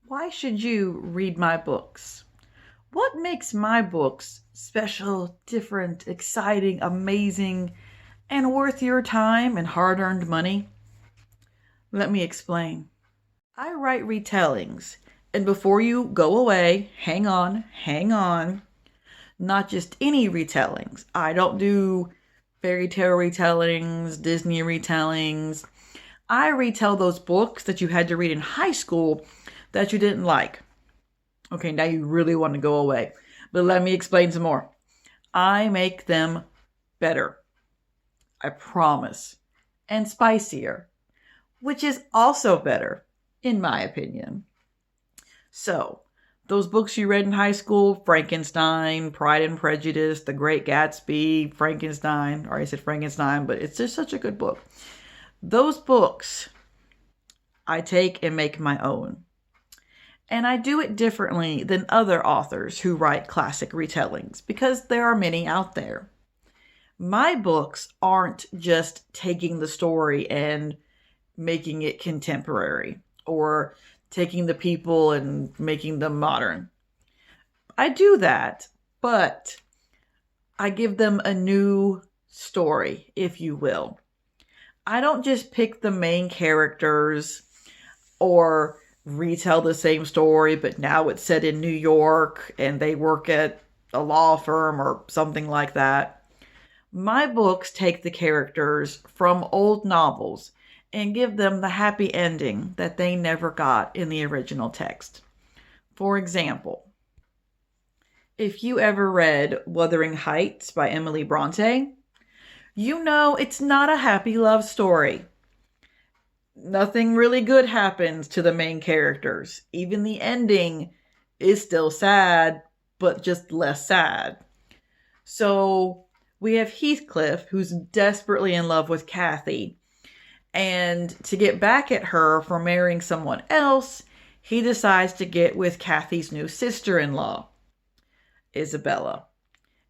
Why should you read my books? What makes my books special, different, exciting, amazing, and worth your time and hard earned money? Let me explain. I write retellings, and before you go away, hang on. Not just any retellings. I don't do fairy tale retellings, Disney retellings. I retell those books that you had to read in high school that you didn't like. Okay, now you really want to go away. But let me explain some more. I make them better. I promise. And spicier, which is also better, in my opinion. So, those books you read in high school, Frankenstein, Pride and Prejudice, The Great Gatsby, Frankenstein, or I said Frankenstein, but it's just such a good book. Those books I take and make my own. And I do it differently than other authors who write classic retellings because there are many out there. My books aren't just taking the story and making it contemporary or taking the people and making them modern. I do that, but I give them a new story, if you will. I don't just pick the main characters or retell the same story, but now it's set in New York and they work at a law firm or something like that. My books take the characters from old novels and give them the happy ending that they never got in the original text. For example, if you ever read Wuthering Heights by Emily Bronte, you know it's not a happy love story. Nothing really good happens to the main characters. Even the ending is still sad, but just less sad. So we have Heathcliff, who's desperately in love with Kathy. And to get back at her for marrying someone else, he decides to get with Kathy's new sister-in-law, Isabella.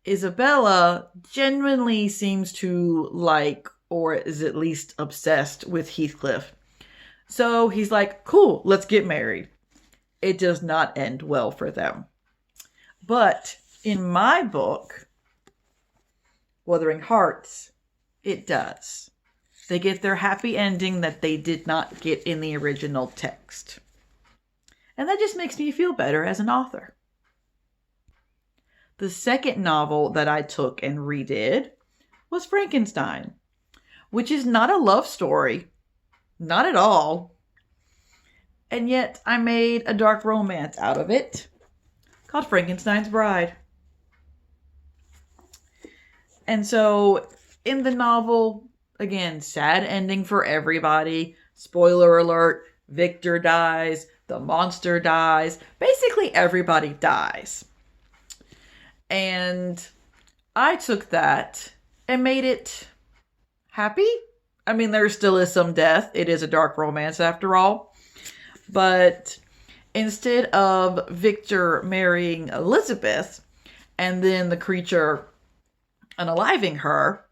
Isabella genuinely seems to like, or is at least obsessed with Heathcliff. So he's like, cool, let's get married. It does not end well for them. But in my book, Wuthering Hearts, it does. They get their happy ending that they did not get in the original text. And that just makes me feel better as an author. The second novel that I took and redid was Frankenstein, which is not a love story. Not at all. And yet I made a dark romance out of it called Frankenstein's Bride. And so in the novel, again, sad ending for everybody. Spoiler alert, Victor dies, the monster dies. Basically everybody dies. And I took that and made it happy. I mean, there still is some death. It is a dark romance after all. But instead of Victor marrying Elizabeth and then the creature unaliving her,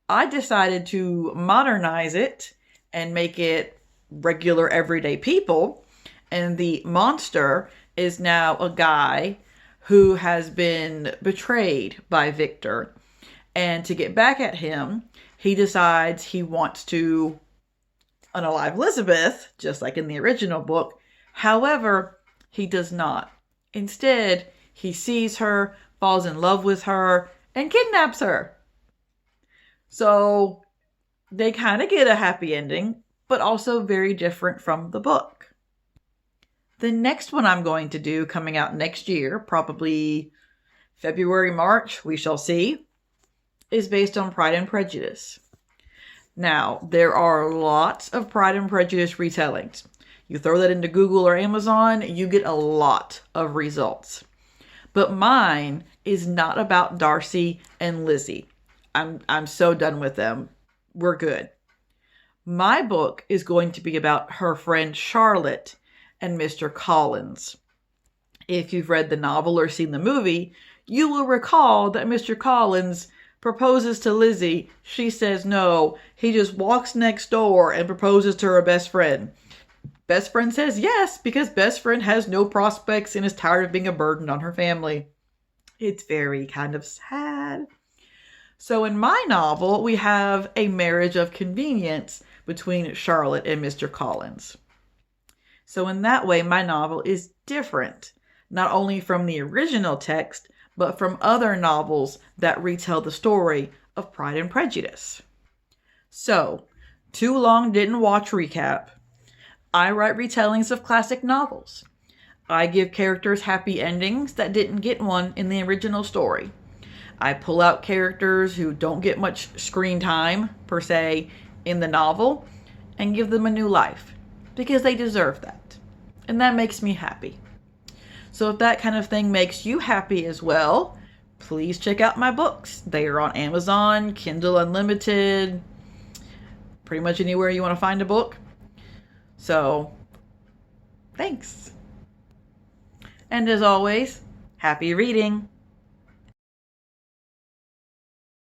I decided to modernize it and make it regular everyday people. And the monster is now a guy who has been betrayed by Victor. And to get back at him, he decides he wants to unalive Elizabeth, just like in the original book. However, he does not. Instead, he sees her, falls in love with her, and kidnaps her. So they kind of get a happy ending, but also very different from the book. The next one I'm going to do coming out next year, probably February, March, we shall see, is based on Pride and Prejudice. Now, there are lots of Pride and Prejudice retellings. You throw that into Google or Amazon, you get a lot of results. But mine is not about Darcy and Lizzie. I'm so done with them. We're good. My book is going to be about her friend Charlotte and Mr. Collins. If you've read the novel or seen the movie, you will recall that Mr. Collins proposes to Lizzie. She says no. He just walks next door and proposes to her best friend. Best friend says yes because best friend has no prospects and is tired of being a burden on her family. It's very kind of sad. So in my novel, we have a marriage of convenience between Charlotte and Mr. Collins. So in that way, my novel is different, not only from the original text, but from other novels that retell the story of Pride and Prejudice. So, too long didn't watch recap. I write retellings of classic novels. I give characters happy endings that didn't get one in the original story. I pull out characters who don't get much screen time, per se, in the novel, and give them a new life, because they deserve that. And that makes me happy. So if that kind of thing makes you happy as well, please check out my books. They are on Amazon, Kindle Unlimited, pretty much anywhere you want to find a book. So, thanks. And as always, happy reading.